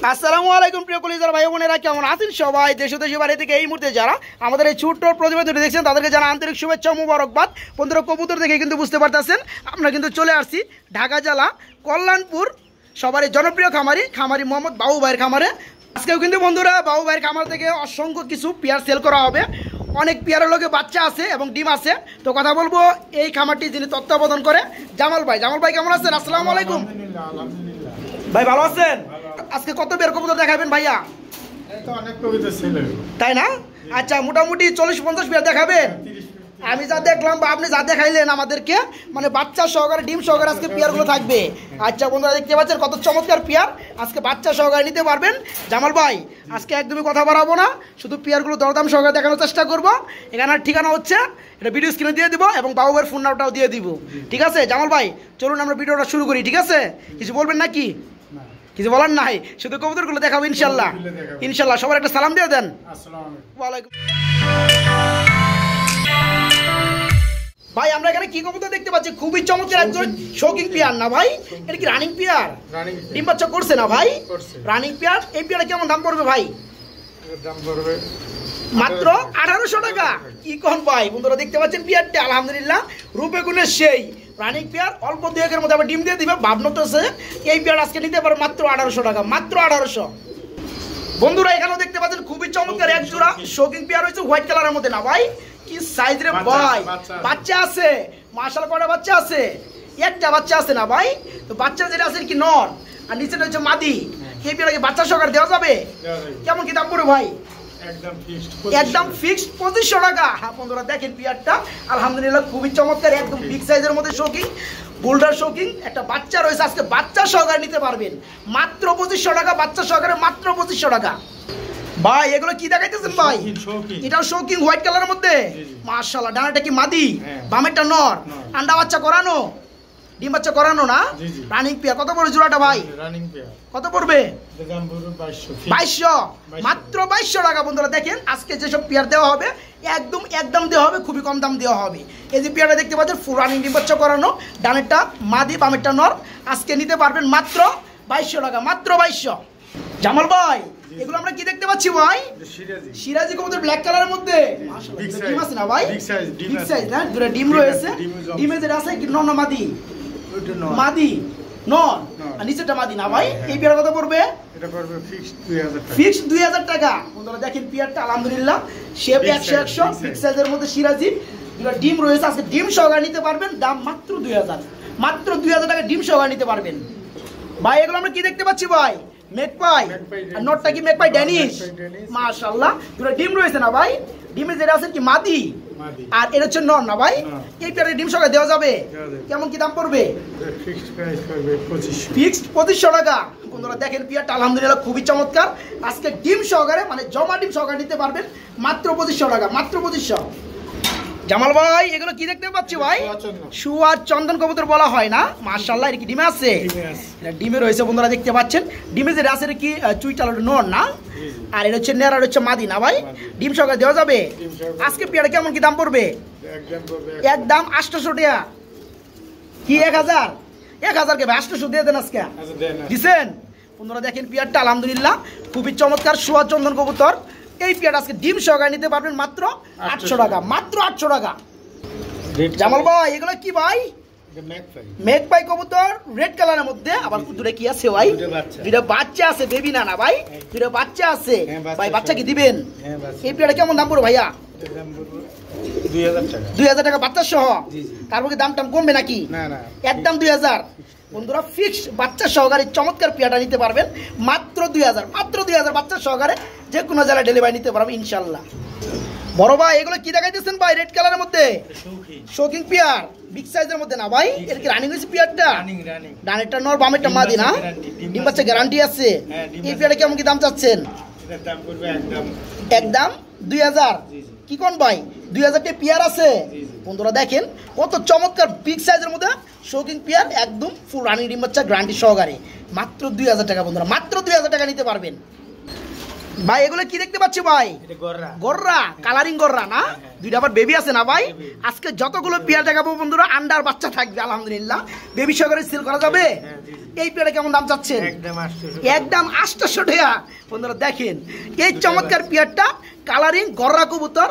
আসসালামু আলাইকুম প্রিয় কলিজার ভাই বোনেরা, কেমন আছেন সবাই? দেশ দেশে বাড়ি থেকে এই মুহূর্তে যারা আমাদের এই ছোট্ট প্রতিবেদনটি দেখছেন তাদেরকে জানা আন্তরিক শুভেচ্ছা মুবারকবাদ। বন্ধুরা, কবুতর দেখে কিন্তু বুঝতে পারতেছেন আমরা কিন্তু চলে আসছি ঢাকা জেলা কল্যাণপুর সবারই জনপ্রিয় খামারি মোহাম্মদ বাবু ভাইয়ের খামারে। আজকেও কিন্তু বন্ধুরা বাবু ভাইয়ের খামার থেকে অসংখ্য কিছু পেয়ার সেল করা হবে। অনেক পেয়ারের লোকে বাচ্চা আছে এবং ডিম আছে। তো কথা বলবো এই খামারটি যিনি তত্ত্বাবধান করে জামাল ভাই। জামাল ভাই কেমন আছেন? আসসালামু আলাইকুম ভাই, ভালো আছেন? আজকে কত পেয়ার কবুতর দেখাবেন ভাইয়া? তাই না? আচ্ছা, মোটামুটি 40-50 পেয়ার দেখাবেন। আমি যা দেখলাম বা আপনি যা দেখাইলেন আমাদেরকে, মানে বাচ্চা সহকারে ডিম সহকারে আজকে পেয়ারগুলো থাকবে। আচ্ছা বন্ধুরা, দেখতে পাচ্ছেন কত চমৎকার পেয়ার। আজকে বাচ্চা সহকারে নিতে পারবেন। জামাল ভাই আজকে একদমই কথা বাড়াবো না, শুধু পেয়ারগুলো দরদাম সহকারে দেখানোর চেষ্টা করবো। এখানের ঠিকানা হচ্ছে, এটা ভিডিও স্ক্রিনে দিয়ে দিব এবং বাবু ভাইয়ের ফোন নাম্বারটাও দিয়ে দিব। ঠিক আছে জামাল ভাই, চলুন আমরা ভিডিওটা শুরু করি। ঠিক আছে, কিছু বলবেন নাকি? কিছু বলার নাই, শুধু কবুতরগুলো দেখাবো ইনশাল্লাহ। ইনশাল্লাহ সবার একটা সালাম দিয়ে দেন। ওয়ালাইকুম ভাই। আমরা এখানে কি কবুতর দেখতে পাচ্ছি? খুবই চমৎকার একজন শৌকিং পেয়ার না ভাই? এটা কি রানিং পেয়ার? ডিম বাচ্চা করছে না ভাই? Running pair. এই পেয়ারে কেমন দাম পড়বে ভাই? দাম পড়বে মাত্র 1800 টাকা। কি কোন ভাই? বন্ধুরা দেখতে পাচ্ছেন পেয়ারটা আলহামদুলিল্লাহ রূপে গুণে সেই রানিং পেয়ার। অল্প দুয়েকের মধ্যে আবার ডিম দিয়ে দিবে ভাবনতেছে। এই পেয়ার আজকে নিতে পারে মাত্র 1800 টাকা, মাত্র 1800। বন্ধুরা এখানেও দেখতে পাচ্ছেন খুবই চমৎকার এক জোড়া শৌকিং পেয়ার হয়েছে হোয়াইট কালারের মধ্যে না ভাই? কি সাইজ রে ভাই! বাচ্চা আছে মাশাআল্লাহ। কয়টা বাচ্চা আছে? একটা বাচ্চা আছে না ভাই? তো বাচ্চা যেটা আছে কি নর, আর নিচেটা হচ্ছে মাদি। এই পেয়ারকে বাচ্চা সহকারে দেওয়া যাবে? কেমন কি দাম পড়বে ভাই? একদম ফিক্সড 2500 টাকা। হ্যাঁ বন্ধুরা দেখেন পেয়ারটা আলহামদুলিল্লাহ খুবই চমৎকার, একদম বিগ সাইজের মধ্যে শৌকিং, বোল্ডার শৌকিং। একটা বাচ্চা রয়েছে, আজকে বাচ্চা সহকারে নিতে পারবেন মাত্র 2500 টাকা। বাচ্চা সহকারে মাত্র 2500 টাকা। ভাই এগুলো কি দেখাইতেছেন ভাই? এটাও শৌকিং হোয়াইট কালারের মধ্যে মাশাআল্লাহ। ডানাটা কি মাদি, বামেরটা নর, আন্ডা বাচ্চা করানো, ডিম বাচ্চা করানো না? Running pair. কত পড়বে জোড়াটা ভাই? রানিং পেয়ার কত পড়বে? 2200, মাত্র 2200 টাকা। বন্ধুরা দেখেন আজকে যেসব পেয়ার দেওয়া হবে একদম দেওয়া হবে, খুবই কম দাম দেওয়া হবে। এই যে পেয়ারটা দেখতে পাচ্ছেন ফুল রানিং ডিম বাচ্চা করানো, ডানেরটা মাদি বামেরটা নর। আজকে নিতে পারবেন মাত্র 2200 টাকা, মাত্র 2200। জামাল ভাই এগুলো আমরা কি দেখতে পাচ্ছি ভাই? সিরাজি কবুতর ব্ল্যাক কালারের মধ্যে মাশাআল্লাহ। ডিম আছে না ভাই? বিগ সাইজ না? দুটো ডিম রয়েছে। ডিমে যেটা আছে কি নর না মাদি? মাদি নর, আর নিচেটা মাদি না ভাই? এই পেয়ার কত পড়বে? এটা পড়বে ফিক্সড 2000 টাকা। ফিক্সড 2000 টাকা। বন্ধুরা দেখেন পেয়ারটা আলহামদুলিল্লাহ শেপ 100 বিগ সাইজের মধ্যে সিরাজি। দুটো ডিম রয়েছে, আজকে ডিম সহকারে নিতে পারবেন। দাম মাত্র 2000, মাত্র 2000 টাকা ডিম সহকারে নিতে পারবেন। ভাই এগুলো আমরা কি দেখতে পাচ্ছি ভাই? মেকপাই। আর নটটা কি মেকপাই ড্যানিশ? মাশাআল্লাহ দুটো ডিম রয়েছে না ভাই? ডিমে যেটা আছে কি মাদি, আর এটা হচ্ছে নর না ভাই? এই পেয়ারে ডিম সহকারে দেওয়া যাবে? কেমন কি দাম পড়বে? ফিক্সড প্রাইস পড়বে 2500। ফিক্সড 2500 টাকা। বন্ধুরা দেখেন পেয়ারটা আলহামদুলিল্লাহ খুবই চমৎকার। আজকে ডিম সহকারে মানে জমা ডিম সহকারে নিতে পারবেন মাত্র 2500 টাকা, মাত্র 2500। জামাল ভাই এগুলো কি দেখতে পাচ্ছি ভাই? সুয়ার চন্দন কবুতর বলা হয় না? মাশাআল্লাহ এর কি ডিমে আছে? এটা ডিমে রয়েছে বন্ধুরা দেখতে পাচ্ছেন। ডিমে যে আছে কি চুইটাল নর না? আর এটা হচ্ছে নেড়া, হচ্ছে মাদি না ভাই? ডিম সহকারে দেওয়া যাবে? আজকে পেয়ারে কেমন কি দাম পড়বে? একদম 800 টাকা। কি 1000? 1000 কে ভাই 800 দিয়ে দেন আজকে। দিছেন? বন্ধুরা দেখেন পেয়ারটা আলহামদুলিল্লাহ খুবই চমৎকার সুয়ার চন্দন কবুতর। এই পেয়ার আজকে ডিম সহকারে নিতে পারবেন মাত্র 800 টাকা, মাত্র 800 টাকা। জামাল ভাই এগুলো কি ভাই? মেকপাই কবুতর রেড কালারের মধ্যে। আবার দূরে কি আছে ভাই? দুটো বাচ্চা আছে, বেবি না না ভাই? দুটো বাচ্চা আছে ভাই, বাচ্চা কি দিবেন? এই পেয়ারে কেমন দাম পড়বে ভাইয়া? 2000 টাকা বাচ্চা সহ। তারপর কি দাম টাম কমবে নাকি? একদম 2000। বন্ধুরা ফিক্সড বাচ্চা সহকারে চমৎকার পেয়ারটা নিতে পারবেন মাত্র 2000, মাত্র 2000। বাচ্চা সহকারে যে কোনো জেলায় ডেলিভারি নিতে পারবেন ইনশাল্লাহ। বড় ভাই এগুলো কি দেখাইতেছেন ভাই? রেড কালারের মধ্যে শৌকিং পেয়ার, বিগ সাইজের মধ্যে না ভাই? এর কি রানিং হয়েছে পেয়ারটা? ডানেরটা নর বামেরটা মাদি না? ডিম বাচ্চা গ্যারান্টি আছে? এই পেয়ারে কেমন কি দাম চাচ্ছেন? একদম 2000। কি কোন ভাই? 2000 টা পেয়ার আছে। বন্ধুরা দেখেন কত চমৎকার বিগ সাইজের মধ্যে শৌকিং পেয়ার, একদম ফুল রানিং ডিম বাচ্চা গ্যারান্টি সহকারে মাত্র 2000 টাকা। বন্ধুরা মাত্র 2000 টাকা নিতে পারবেন। ভাই এগুলো কি দেখতে পাচ্ছি ভাই? গররা, কালারিং গররা না? দুইটা আবার বেবি আছে না ভাই? আজকে যতগুলো পেয়ার দেখাবো বন্ধুরা আন্ডার বাচ্চা থাকবে আলহামদুলিল্লাহ। বেবি সহকারে সেল করা যাবে। এই পেয়ারে কেমন দাম চাচ্ছেন? একদম 800 টাকা। বন্ধুরা দেখেন এই চমৎকার পেয়ারটা, কালারিং গররা কবুতর।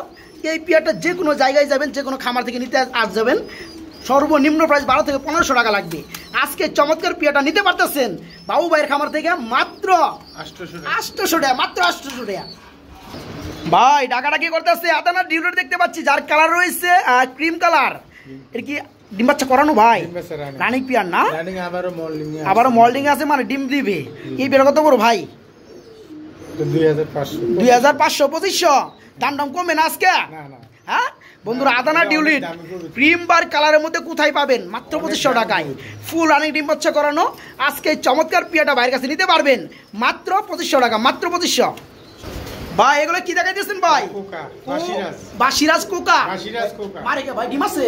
এই পেয়ারটা যে কোনো জায়গায় যাবেন, যে কোনো খামার থেকে নিতে যাবেন, সর্বনিম্ন প্রাইস 12 থেকে 1500 টাকা লাগবে। আজকে চমৎকার পেয়ারটা নিতে পারতেছেন বাবু ভাইয়ের খামার থেকে মাত্র 800 টাকা, মাত্র 800 টাকা। ভাই ডাকাটা কি করতেছে? আদানা ডিউলেট দেখতে পাচ্ছি, যার কালার রয়েছে ক্রিম কালার। এর কি ডিম বাচ্চা করানো ভাই? রানিং পেয়ার না? আবারও মল্ডিং আছে, মানে ডিম দিবে। এই পেয়ার কত বড় ভাই? 2500, 2500। দাম দাম কমবে না আজকে? হ্যাঁ বন্ধুরা, আদানা ডিউলিট ক্রিম বার কালারের মধ্যে কোথায় পাবেন? মাত্র 2500 টাকায় ফুল রানিং ডিম বাচ্চা করানো। আজকে চমৎকার পেয়ারটা ভাইয়ের কাছে নিতে পারবেন মাত্র 2500 টাকা, মাত্র 2500। ভাই এগুলো কি দেখাইতেছেন ভাই? বাসিরাজ কোকা। মারে কে ভাই? ডিম আছে?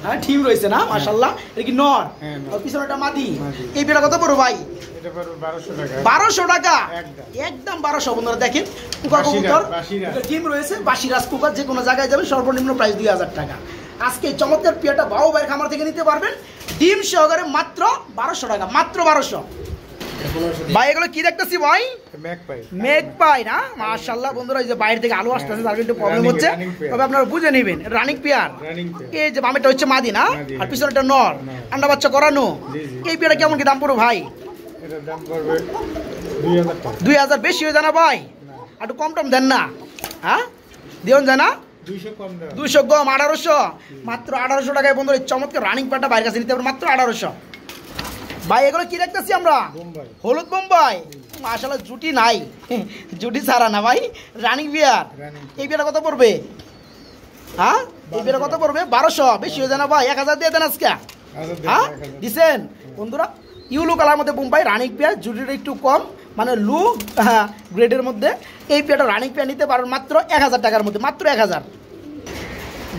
হ্যাঁ ডিম রয়েছে না? মাশাআল্লাহ। এটা কি নর? আর পিছনেটা মাদি। এই পেয়ারটা কত বড় ভাই? এটা পড়বে 1200 টাকা। 1200 টাকা একদম 1200। বন্ধুরা দেখেন কোকা কবুতর, এটা ডিম রয়েছে। বাসিরাজ কোকা, যে কোনো জায়গায় যাবেন সর্বনিম্ন প্রাইস 2000 টাকা। আজকে চমৎকার পেয়ারটা বাবু ভাইয়ের খামার থেকে নিতে পারবেন ডিম সহকারে মাত্র 1200 টাকা, মাত্র 1200। ভাই এগুলো কি দেখতেছি ভাই? মেঘপাই না? মাশাআল্লাহ বন্ধুরা, এই যে বাইরে থেকে আলো আসতেছে, তার একটু প্রবলেম হচ্ছে, তবে আপনারা বুঝে নেবেন। Running pair. এই যে বামেরটা হচ্ছে মাদি না, আর পিছনেরটা নর, আন্ডা বাচ্চা করানো। এই পেয়ারটা কেমন কি দাম পড়বে ভাই? এটার দাম পড়বে 2000 টাকা। 2000 বেশি হয়ে যায় না ভাই? একটু কম টম দেন না? হ্যাঁ দিন যায় না? 200 কম দাও। 200 কম 1800, মাত্র 1800 টাকায় বন্ধুরা চমৎকার রানিং পেয়ারটা বাইরের কাছে নিতে পারবেন মাত্র 1800। ভাই এগুলো কি দেখতেছি আমরা? হলুদ বোম্বাই। মাশাআল্লাহ জুটি নাই, জুটি ছাড়া না ভাই, রানিং বিয়ার। এই বিয়ারটা কত পড়বে? হ্যাঁ এই বিয়ারটা কত পড়বে? 1200 বেশি হয়ে যায় না ভাই? 1000 দিয়ে দেন আজকে। হ্যাঁ দিছেন বন্ধুরা। ইউলো কালার মধ্যে বোম্বাই রানিং পেয়ার, জুটিটা একটু কম, মানে লো গ্রেডের মধ্যে। এই পেয়ারটা রানিং পেয়ার নিতে পারেন মাত্র 1000 টাকার মধ্যে, মাত্র 1000।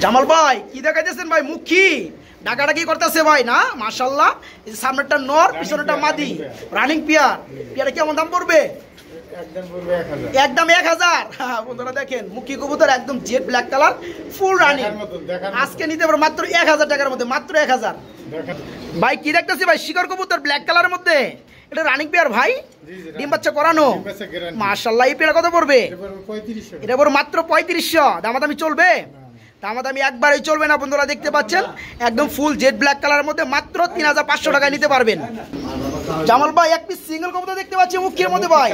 জামাল ভাই কি দেখাইতেছেন ভাই? মুখী ডাকাটা কি করতেছে ভাই? না মাশাআল্লাহ, এই সামনেরটা নর, পিছনেরটা মাদি, রানিং পেয়ার। পেয়ারে কেমন দাম পড়বে? একদম 1000। বন্ধুরা দেখেন মুখী কবুতর, একদম jet black colour, full running. আজকে নিতে পারো মাত্র 1000 টাকার মধ্যে, মাত্র 1000। ভাই কি দেখতেছি ভাই? শিকার কবুতর ব্ল্যাক কালারের মধ্যে, এটা রানিং পেয়ার ভাই, ডিম বাচ্চা করানো। মাশাআল্লাহ এই পেয়ার কত পড়বে? এটা পড়বে মাত্র 3500। দামাদামি চলবে? দামাদামি একবারই চলবে না বন্ধুরা, দেখতে পাচ্ছেন একদম ফুল জেড ব্ল্যাক কালারের মধ্যে মাত্র 3500 টাকায় নিতে পারবেন। জামাল ভাই এক পিস সিঙ্গেল কবুতর দেখতে পাচ্ছি মুখীর মধ্যে ভাই,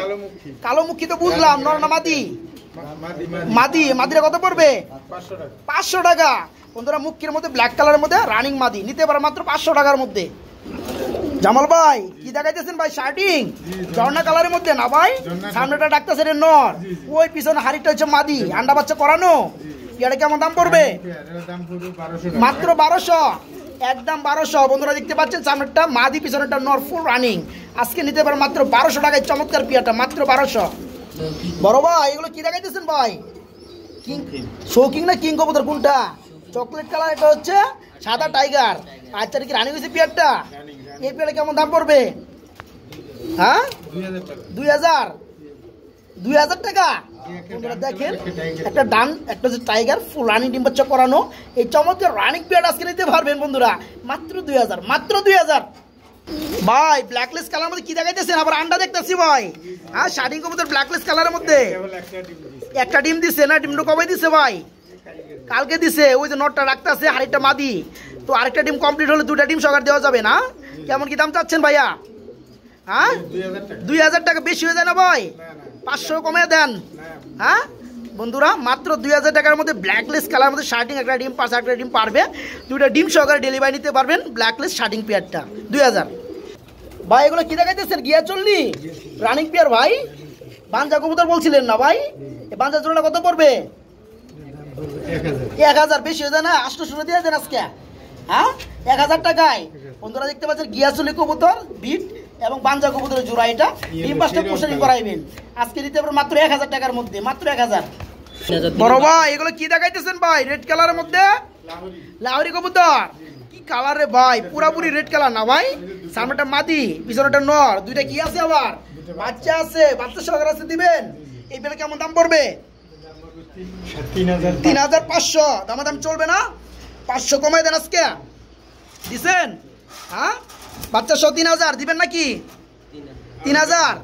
কালো মুখী তো বুঝলাম, নর না মাদি? মাদি। মাদিরা কত পড়বে? 500 টাকা। বন্ধুরা মুখীর মধ্যে ব্ল্যাক কালারের মধ্যে রানিং মাদি নিতে পারে মাত্র 500 টাকার মধ্যে। জামাল ভাই কি দেখাইতেছেন ভাই? শার্টিং ঝর্ণা কালারের মধ্যে না ভাই? সামনেটা ডাকতেছে রে নর, ওই পিছনে হাড়িটা হচ্ছে মাদি, আন্ডা বাচ্চা করানো। এটা কেমন দাম পড়বে? মাত্র 1200, একদম 1200। বন্ধুরা দেখতে পাচ্ছেন সামনেরটা মাদি, পিছনেরটা নর, ফুল রানিং। আজকে নিতে পারেন মাত্র 1200 টাকায় চমৎকার পেয়ারটা, মাত্র 1200। বড় ভাই এগুলো কি দেখাইতেছেন ভাই? কিং শৌকিং না কিং কবুতর কোনটা? চকলেট কালার, এটা হচ্ছে সাদা টাইগার। আচ্ছা কি রানিং হয়েছে পেয়ারটা? এই পেয়ারে কেমন দাম পড়বে? হ্যাঁ 2000 টাকা। বন্ধুরা দেখেন একটা ডান, একটা হচ্ছে টাইগার, ফুল রানিং ডিম বাচ্চা করানো। এই চমৎকার রানিং পেয়ার আজকে নিতে পারবেন বন্ধুরা মাত্র 2000, মাত্র 2000। ভাই ব্ল্যাকলেস কালার মধ্যে কি দেখাইতেছেন? আবার আন্ডা দেখতেছি ভাই। হ্যাঁ শার্টিং কবুতর ব্ল্যাকলেস কালারের মধ্যে একটা ডিম দিছে না? ডিমটা কবে দিছে ভাই? কালকে দিছে। ওই যে নটটা রাখতেছে, আরেকটা মাদি। তো আরেকটা ডিম কমপ্লিট হলে 2টা ডিম সকার দেওয়া যাবে না? কেমন কি দাম চাচ্ছেন ভাইয়া? হ্যাঁ 2000 টাকা বেশি হয়ে যায় না ভাই? 500 কমে দেন। হ্যাঁ বন্ধুরা মাত্র 2000 টাকার মধ্যে ব্ল্যাকলেস কালার মধ্যে শার্টিং একটা ডিম, 5 ডিম পারবে, 2টা ডিম সহকারে ডেলিভারি নিতে পারবেন ব্ল্যাকলেস শার্টিং পেয়ারটা 2000। ভাই এগুলো কি দেখাইতেছেন? গিয়া চললি রানিং পেয়ার ভাই, বাঞ্জা কবুতর বলছিলেন না ভাই? এই বাঞ্জা জোড়াটা কত পড়বে? 1000 বেশি হয়ে যায় না? 800 দিয়ে দেন আজকে। হ্যাঁ 1000 টাকায়। বন্ধুরা দেখতে পাচ্ছেন গিয়াচলি কবুতর বিট এবং বাঞ্জা কবুতরের জোড়া, এটা ডিম 5টা পোষানি করাইবেন। আজকে দিতে পারবেন মাত্র 1000 টাকার মধ্যে, মাত্র 1000। বড় ভাই এগুলো কি দেখাইতেছেন ভাই? রেড কালারের মধ্যে লাহোরি কবুতর। কি কালার রে ভাই? পুরাপুরি রেড কালার না ভাই? সামনেটা মাদি, পিছনেটা নর, 2টা কি আছে? আবার বাচ্চা আছে, বাচ্চা সহকারে আছে দিবেন। এই পেয়ারটা কেমন দাম পড়বে? 3,500। দামাদাম চলবে না? 500 কমাই দেন আজকে, দিছেন? হ্যাঁ, বাচ্চা সহ 3,000 দিবেন নাকি? 3,000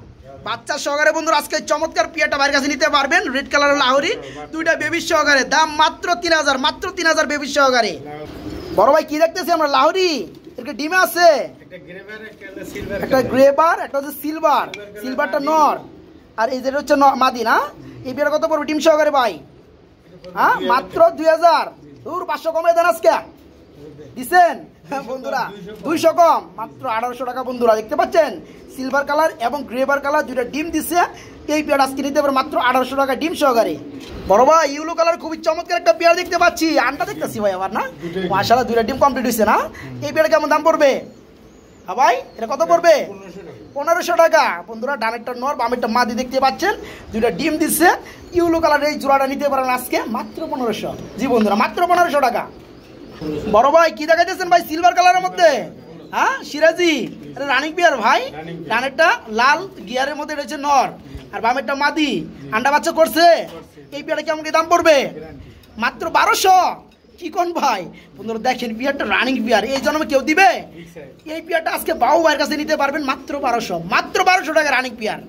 বাচ্চা সহকারে বন্ধুরা আজকে চমৎকার পিয়াটা বাইরের কাছে নিতে পারবেন। রেড কালারের লাহোরি, দুইটা বেবি সহকারে, দাম মাত্র 3,000, মাত্র 3,000 বেবি সহকারে। বড় ভাই কি দেখতেছি আমরা? লাহোরি, এর ডিমে আছে একটা গ্রেবার, একটা হচ্ছে সিলভার, সিলভারটা নর, আর এই যেটা হচ্ছে মাদি না? এই পেয়ারা কত পড়বে ডিম সহকারে ভাই? হ্যাঁ, মাত্র 2,000। 500 কমে দেন আজকে, দিছেন বন্ধুরা? 200 কম, মাত্র 1,800 টাকা বন্ধুরা। দেখতে পাচ্ছেন সিলভার কালার এবং গ্রেবার কালার দুইটা ডিম দিচ্ছে। এই পেয়ার আজকে নিতে পারে মাত্র 1,800 টাকা ডিম সহকারে। বড় ভাই ইউলো কালার খুবই চমৎকার একটা পেয়ার দেখতে পাচ্ছি, আনটা দেখতেছি ভাই আবার না? মাশাআল্লাহ, দুইটা ডিম কমপ্লিট হয়েছে না? এই পেয়ার কেমন দাম পড়বে? হ্যাঁ ভাই, এটা কত পড়বে? 1,500 টাকা বন্ধুরা। ডানেরটা নর, বামেরটা মাদি দেখতে পাচ্ছেন, দুইটা ডিম দিচ্ছে। ইউলো কালার এই জোড়াটা নিতে পারেন আজকে মাত্র 1,500। জি বন্ধুরা, মাত্র 1,500 টাকা। বড় ভাই কি দেখাইতেছেন ভাই সিলভার কালারের মধ্যে? হ্যাঁ, সিরাজি, এটা রানিং পেয়ার ভাই। ডানেরটা লাল গিয়ারের মধ্যে রয়েছে নর, আর বামেরটা মাদি, আন্ডা বাচ্চা করছে। এই পেয়ারটা কেমন কি দাম পড়বে? মাত্র 1,200। কি কোন ভাই বন্ধুরা, দেখেন পিয়ারটা রানিং পিয়ার, এই জন্য কেউ দিবে? এই পিয়ারটা আজকে বাবু ভাইয়ের কাছে নিতে পারবেন মাত্র 1,200, মাত্র 1,200 টাকা রানিং পিয়ার।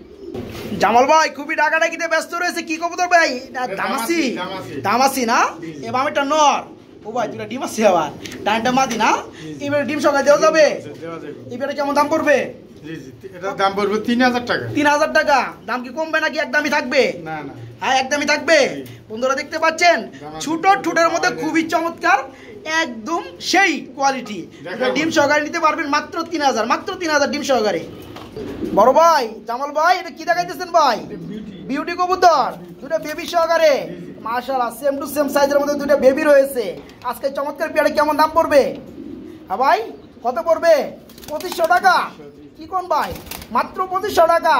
জামাল ভাই খুবই ডাকাডাকিতে ব্যস্ত রয়েছে, কি কবুতর ভাই? দামাসি, দামাসি না? এ বামেরটা নর, ও ভাই দুটা ডিম আছে আবার, ডানটা মাদি না? এবারে ডিম সকালে দেওয়া যাবে? এবারে কেমন দাম পড়বে? এটার দাম পড়বে 3,000 টাকা। 3,000 টাকা। দাম কি কমবে নাকি একদমই থাকবে? না না, হ্যাঁ একদমই থাকবে। বন্ধুরা দেখতে পাচ্ছেন ছোট ঠোঁটের মধ্যে খুবই চমৎকার, একদম সেই কোয়ালিটি। ডিম সহকারে নিতে পারবেন মাত্র 3,000, মাত্র 3,000 ডিম সহকারে। বড় ভাই জামাল ভাই এটা কি দেখাইতেছেন ভাই? বিউটি কবুতর, দুটো বেবি সহকারে, মাশাআল্লাহ সেম টু সেম সাইজের মধ্যে দুটো বেবি রয়েছে। আজকে চমৎকার পেয়ারে কেমন দাম পড়বে? হ্যাঁ ভাই কত পড়বে? 2,500 টাকা। কি কোন ভাই? মাত্র 2,500 টাকা।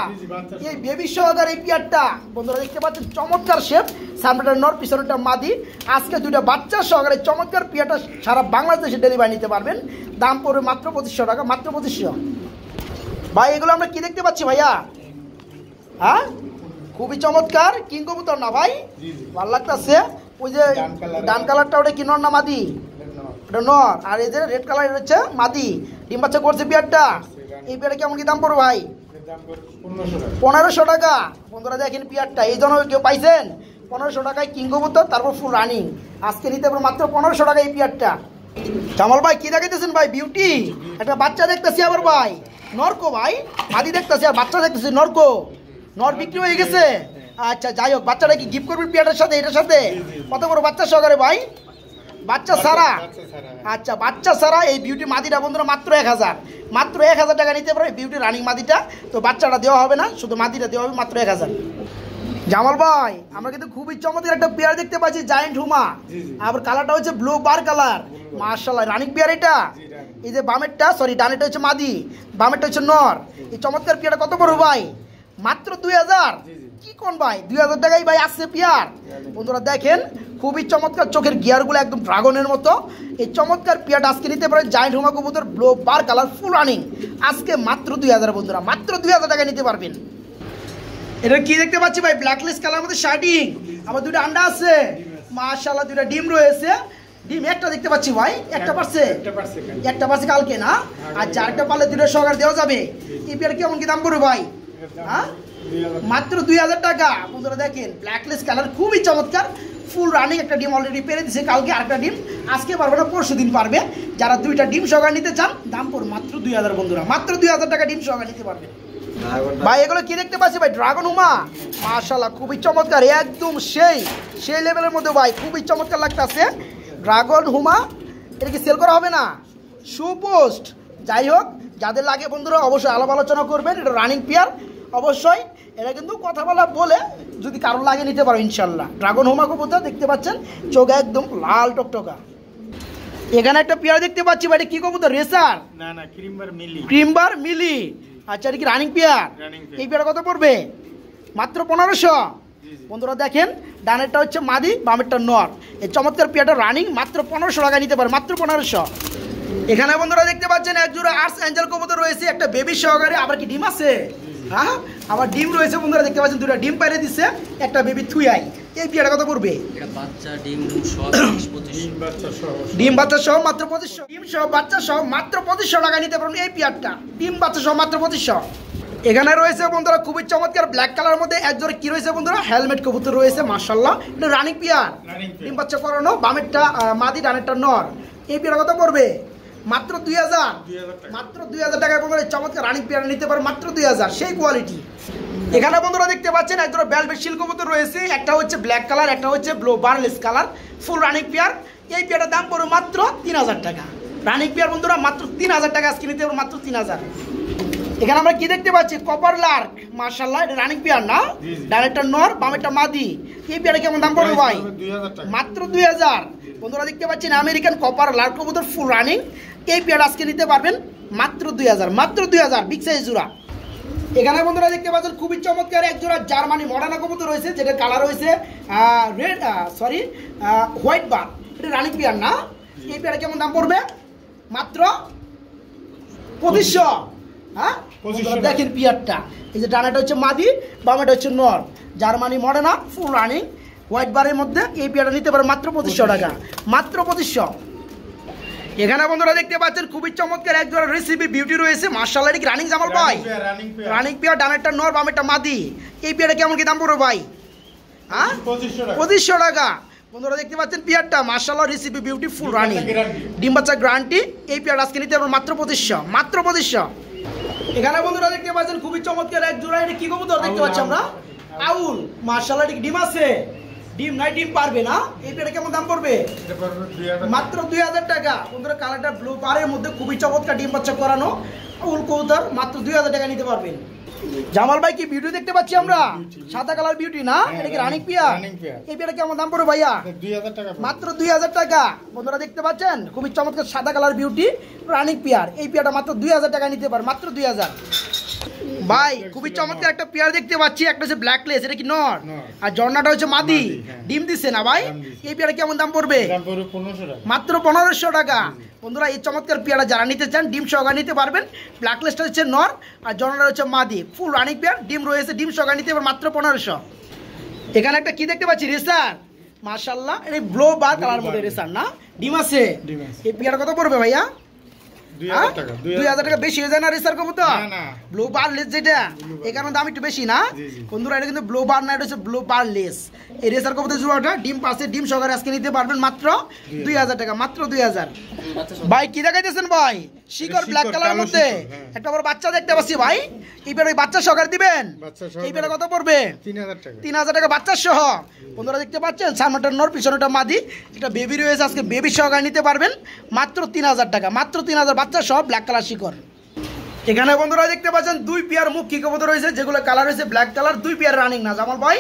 এই বেবি সহকারে এই পেয়ারটা বন্ধুরা দেখতে পাচ্ছেন চমৎকার শেপ, সামনেটা নর, পিছনেটা মাদি। আজকে দুইটা বাচ্চা সহকারে চমৎকার পেয়ারটা সারা বাংলাদেশে ডেলিভারি নিতে পারবেন। দাম পড়বে মাত্র 2,500 টাকা, মাত্র 2,500। ভাই এগুলো আমরা কি দেখতে পাচ্ছি ভাইয়া? হ্যাঁ, খুবই চমৎকার কিং কবুতর না ভাই? ভালো লাগতেছে। ওই যে ডান কালারটা ওটা কি নর না মাদি? এটা নর, আর এই যে রেড কালার হচ্ছে মাদি। ডিম বাচ্চা করছে পেয়ারটা। এই পেয়ারটা কেমন কি দাম পড়বে ভাই? 1,500 টাকা। বন্ধুরা দেখেন পেয়ারটা, এই জন্য কেউ পাইছেন 1,500 টাকায় কিং কবুতর, তারপর ফুল রানিং। আজকে নিতে পারবো মাত্র 1,500 টাকা এই পেয়ারটা। জামাল ভাই কি দেখাইতেছেন ভাই? বিউটি, একটা বাচ্চা দেখতেছি আবার ভাই, নরকো ভাই, মাদি দেখতেছি আর বাচ্চা দেখতেছি নরকো। নর বিক্রি হয়ে গেছে? আচ্ছা যাই হোক, বাচ্চাটা কি গিফট করবি পেয়ারটার সাথে? এটার সাথে কত বড় বাচ্চা সহকারে ভাই? বাচ্চা সারা? আচ্ছা বাচ্চা সারা এই বিউটি মাদিটা বন্ধুরা মাত্র 1,000, মাত্র 1,000 টাকা নিতে পারবে বিউটি রানিং মাদিটা। তো বাচ্চাটা দেওয়া হবে না, শুধু মাদিটা দেওয়া হবে মাত্র 1,000। জামাল ভাই আমরা কিন্তু খুবই চমৎকার একটা পেয়ার দেখতে পাচ্ছি, জায়েন্ট হুমা, আবার কালারটা হচ্ছে ব্লু বার কালার। মাশাআল্লাহ রানিং পেয়ার এটা। এই যে বামেরটা, সরি ডানেরটা হচ্ছে মাদি, বামেরটা হচ্ছে নর। এই চমৎকার পেয়ারটা কত বড় ভাই? মাত্র 2,000। কি কোন ভাই? 2,000 টাকায় ভাই আসছে পেয়ার। বন্ধুরা দেখেন খুবই চমৎকার, চোখের গিয়ারগুলো একদম ড্রাগনের মতো। এই চমৎকার পেয়ারটা আজকে নিতে পারে জায়েন্ট হুমা কবুতর, ব্লু বার কালার, ফুল রানিং। আজকে মাত্র 2,000 বন্ধুরা, মাত্র 2,000 টাকায় নিতে পারবেন। এটা কি দেখতে পাচ্ছি ভাই? ব্ল্যাকলেস কালার মধ্যে শার্টিং, আবার দুটো আন্ডা আছে। মাশাআল্লাহ দুটো ডিম রয়েছে। ডিম একটা দেখতে পাচ্ছি ভাই, একটা পারছে, একটা পারছে কালকে না? আর চারটা পারলে দুটো সহকারে দেওয়া যাবে। এই পেয়ার কেমন কি দাম পড়বে ভাই? হ্যাঁ মাত্র 2,000 টাকা। বন্ধুরা দেখেন ব্ল্যাকলেস কালার, খুবই চমৎকার, ফুল রানিং। একটা ডিম অলরেডি পেরে দিছে কালকে, আরেকটা ডিম আজকে পারবে না, পরশু দিন পারবে। যারা দুইটা ডিম সহকারে নিতে চান দাম পড়বে মাত্র 2,000 বন্ধুরা, মাত্র 2,000 টাকা ডিম সহকারে নিতে পারবে। ভাই এগুলো কি দেখতে পাচ্ছি ভাই? ড্রাগন হুমা, মাশাআল্লাহ খুবই চমৎকার, একদম সেই লেভেলের মধ্যে ভাই, খুবই চমৎকার লাগতেছে ড্রাগন হুমা। এটা কি সেল করা হবে না? সুপোস্ট। যাই হোক, যাদের লাগে বন্ধুরা অবশ্যই আলাপ আলোচনা করবেন। এটা রানিং পেয়ার অবশ্যই, এটা কিন্তু কথা বলা বলে যদি কারো লাগে নিতে পারো ইনশাল্লাহ। ড্রাগন হুমা কবুতর দেখতে পাচ্ছেন, চোখ একদম লাল টকটকা। এখানে একটা পেয়ার দেখতে পাচ্ছি ভাই, কি কবুতর? রেসার না না, ক্রিমবার মিলি। ক্রিমবার মিলি, আচ্ছা এটা কি রানিং পেয়ার? এই পেয়ার কত পড়বে? মাত্র 1,500। বন্ধুরা দেখেন ডানেরটা হচ্ছে মাদি, বামেরটা নর। এই চমৎকার পেয়ারটা রানিং, মাত্র 1,500 টাকা নিতে পারে, মাত্র 1,500। এখানে বন্ধুরা দেখতে পাচ্ছেন এক জোড়া আর্টস অ্যাঞ্জেল কবুতর রয়েছে, একটা বেবি সহকারে। আবার কি ডিম আছে? হ্যাঁ আবার ডিম রয়েছে বন্ধুরা দেখতে পাচ্ছেন, দুটো ডিম পাইরে দিচ্ছে, একটা বেবি থুইয়াই। এই পেয়ারটা কত পড়বে? এটা বাচ্চা ডিম সব 25 বাচ্চা সহ ডিম বাচ্চা সহ মাত্র 2500, ডিম সহ বাচ্চা সহ মাত্র 2500 টাকা নিতে পারবেন এই পেয়ারটা, ডিম বাচ্চা সহ মাত্র 2500। এখানে রয়েছে বন্ধুরা খুবই চমৎকার ব্ল্যাক কালার মধ্যে একজোড়া কি রয়েছে বন্ধুরা, হেলমেট কবুতর রয়েছে মাশাআল্লাহ, এটা রানিং পেয়ার, ডিম বাচ্চা করানো, বামেরটা মাদি ডানেরটা নর। এই পেয়ার কত পড়বে? মাত্র 2000, মাত্র 2000 টাকায় বন্ধুরা চমৎকার রানিং পেয়ার নিতে পারেন মাত্র 2000, সেই কোয়ালিটি। এখানে বন্ধুরা দেখতে পাচ্ছেন একজোড়া বেলভেট শিল কবুতর রয়েছে, একটা হচ্ছে ব্ল্যাক কালার, একটা হচ্ছে blue বার্লেস colour, full running pair. এই পেয়ারটার দাম পড়বে মাত্র 3000 টাকা, রানিং পেয়ার বন্ধুরা মাত্র 3000 টাকা আজকে নিতে পারবেন মাত্র 3000। এখানে আমরা কি দেখতে পাচ্ছি, কপার লার্ক মাশাআল্লাহ, এটা রানিং পেয়ার না, ডানেরটা নর বামেরটা মাদি। এই পেয়ারে কেমন দাম পড়বে ভাই? 2000 টাকা, মাত্র 2000। বন্ধুরা দেখতে পাচ্ছেন আমেরিকান কপার লার্ক কবুতর ফুল রানিং, এই পেয়ার আজকে নিতে পারবেন মাত্র 2000, মাত্র 2000, বিগ সাইজ জোড়া। এখানে বন্ধুরা দেখতে পাচ্ছেন খুবই চমৎকার এক জোড়া জার্মানি মডার্না কবুতর রয়েছে, যেটা কালার হয়েছে রেড হোয়াইট বার, এটা রানিং পেয়ার না। এই পেয়ারে কেমন দাম পড়বে? মাত্র 2500। হ্যাঁ দেখেন পিয়ারটা, এই যে ডানাটা হচ্ছে মাদি, বামেটা হচ্ছে নর, Germany Moderna full running white বারের মধ্যে। এই পেয়ারটা নিতে পারে মাত্র 2500 টাকা, মাত্র 2500। এখানে বন্ধুরা দেখতে পাচ্ছেন খুবই চমৎকার এক জোড়া রেসিপি বিউটি রয়েছে মাশাআল্লাহ, এটা কি রানিং জামাল ভাই? রানিং পেয়ার, ডানেরটা নর বামেরটা মাদি। এই পেয়ারটা কেমন কি দাম পড়বে ভাই? হ্যাঁ 2500 টাকা। বন্ধুরা দেখতে পাচ্ছেন পিয়ারটা মাশাআল্লাহ রেসিপি বিউটি ফুল রানিং, ডিম বাচ্চা গ্যারান্টি। এই পেয়ার আজকে নিতে পারবেন মাত্র 2500, মাত্র 2500। এখানে বন্ধুরা দেখতে পাচ্ছেন খুবই চমৎকার এক জোড়া, এটা কি কবুতর দেখতে পাচ্ছি আমরা? আউল মাশাআল্লাহ, এটা কি ডিম আছে? ডিম নাই, ডিম পারবে না। এই পেয়ারে কেমন দাম পড়বে? এটা পড়বে 2000, মাত্র 2000 টাকা। বন্ধুরা কালারটা ব্লু বারের মধ্যে খুবই চমৎকার ডিম বাচ্চা করানো আউল কবুতর, মাত্র 2000 টাকা নিতে পারবেন। জামাল ভাই কি বিউটি দেখতে পাচ্ছি আমরা, সাদা কালার বিউটি না, এটা কি রানিং পেয়ার? এই পেয়ারে কেমন দাম পড়বে ভাইয়া? 2000 টাকা, মাত্র 2000 টাকা। বন্ধুরা দেখতে পাচ্ছেন খুবই চমৎকার সাদা কালার বিউটি রানিং পেয়ার, এই পেয়ারটা মাত্র 2000 টাকা নিতে পারে, মাত্র 2000। ভাই খুবই চমৎকার একটা পেয়ার দেখতে পাচ্ছি, একটা হচ্ছে ব্ল্যাক লেস, এটা কি নর, আর জর্নাটা হচ্ছে মাদি, ডিম দিচ্ছে না ভাই? এই পেয়ারে কেমন দাম পড়বে? দাম পড়বে 1500 টাকা, মাত্র 1500 টাকা। বন্ধুরা এই চমৎকার পেয়ারা যারা নিতে চান ডিম সহকারে নিতে পারবেন, ব্ল্যাক লেসটা হচ্ছে নর আর জর্নাটা হচ্ছে মাদি, ফুল রানিং পেয়ার, ডিম রয়েছে, ডিম সহকারে নিতে পারবেন মাত্র 1500। এখানে একটা কি দেখতে পাচ্ছি, রেসার মাশাআল্লাহ, এই ব্লু বার কালার মধ্যে রেসার না, ডিম আছে। এই পেয়ারা কত পড়বে ভাইয়া? 2000 টাকা, 2000 টাকা বেশি হয়ে যায় না রেসার কবুতর? না, না। ব্লু বার লেস যেটা, এই কারণে দাম একটু বেশি না। বন্ধুরা এটা কিন্তু ব্লু বার না, এটা হচ্ছে ব্লু বার লেস। এই রেসার কবুতর জোড়াটা ডিম পাশে, ডিম সহকারে আজকে নিতে পারবেন মাত্র 2000 টাকা, মাত্র 2000। ভাই কি দেখাইতেছেন ভাই? শিকর ব্ল্যাক কালারের মধ্যে একটা বড় বাচ্চা দেখতে পাচ্ছি ভাই, এইবার ওই বাচ্চা সহকারে দিবেন? এইবার কত পড়বে? 3000 টাকা, 3000 টাকা বাচ্চা সহ। বন্ধুরা দেখতে পাচ্ছেন সামনেটা নর পিছনেটা মাদি, এটা বেবি রয়েছে, আজকে বেবি সহকারে নিতে পারবেন মাত্র 3000 টাকা, মাত্র 3000 বাচ্চা সহ ব্ল্যাক কালার শিকর। এখানে বন্ধুরা দেখতে পাচ্ছেন দুই পেয়ার মুখী কবুতর রয়েছে, যেগুলো কালার হয়েছে ব্ল্যাক কালার, দুই পেয়ার রানিং না জামাল ভাই?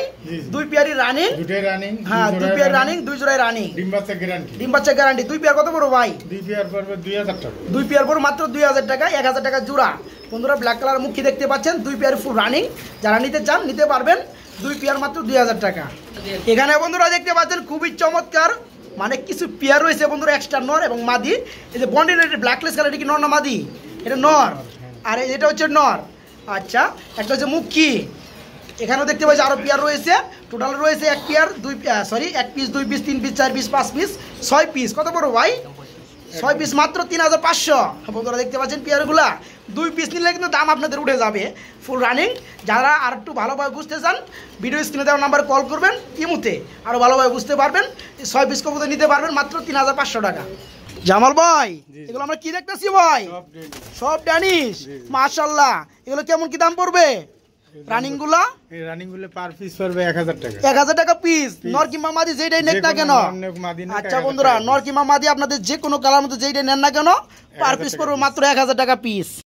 দুই পেয়ারই রানিং, দুটোই রানিং। হ্যাঁ দুই পেয়ার রানিং, দুই জোড়ায় রানিং, ডিম বাচ্চা গ্যারান্টি, ডিম বাচ্চা গ্যারান্টি। দুই পেয়ার কত বড় ভাই? দুই পেয়ার পড়বে 2000 টাকা, দুই পেয়ার পড়বে মাত্র 2000 টাকা, 1000 টাকা জোড়া। বন্ধুরা ব্ল্যাক কালার মুখী দেখতে পাচ্ছেন, দুই পেয়ার ফুল রানিং, যারা নিতে চান নিতে পারবেন, দুই পেয়ার মাত্র 2000 টাকা। এখানে বন্ধুরা দেখতে পাচ্ছেন খুবই চমৎকার মানে কিছু পেয়ার রয়েছে বন্ধুরা, এক্সট্রা নর এবং মাদি। এই যে বন্ডির ব্ল্যাকলেস কালার, এটা কি নর না মাদি? এটা নর, আর এটা হচ্ছে নর। আচ্ছা একটা হচ্ছে মুখী। এখানেও দেখতে পাচ্ছি আরো পেয়ার রয়েছে, টোটাল রয়েছে এক পেয়ার, এক পিস, দুই পিস, তিন পিস, চার পিস, পাঁচ পিস, 6 পিস। কত বড় ভাই? 6 পিস মাত্র 3500। বন্ধুরা দেখতে পাচ্ছেন পেয়ারগুলা, 2 পিস নিলে কিন্তু দাম আপনাদের উঠে যাবে। ফুল রানিং, যারা আর একটু ভালোভাবে বুঝতে চান ভিডিও স্ক্রিনে দেওয়ার নাম্বারে কল করবেন, ইমুতে আরও ভালোভাবে বুঝতে পারবেন। 6 পিস কবুতর নিতে পারবেন মাত্র 3500 টাকা। জামাল ভাই এগুলো আমরা কি দেখতেছি ভাই? সব ড্যানিশ মাশাআল্লাহ। এগুলো কেমন কি দাম পড়বে? রানিং গুলা, এই রানিং গুলো পার পিস পড়বে 1000 টাকা, 1000 টাকা পিস। নর কিংবা মাদি যেটাই নেন না কেন। আচ্ছা বন্ধুরা নর কিংবা মাদি আপনাদের যে কোনো কালার মধ্যে যেটাই নেন না কেন, পার পিস পড়বে মাত্র 1000 টাকা পিস।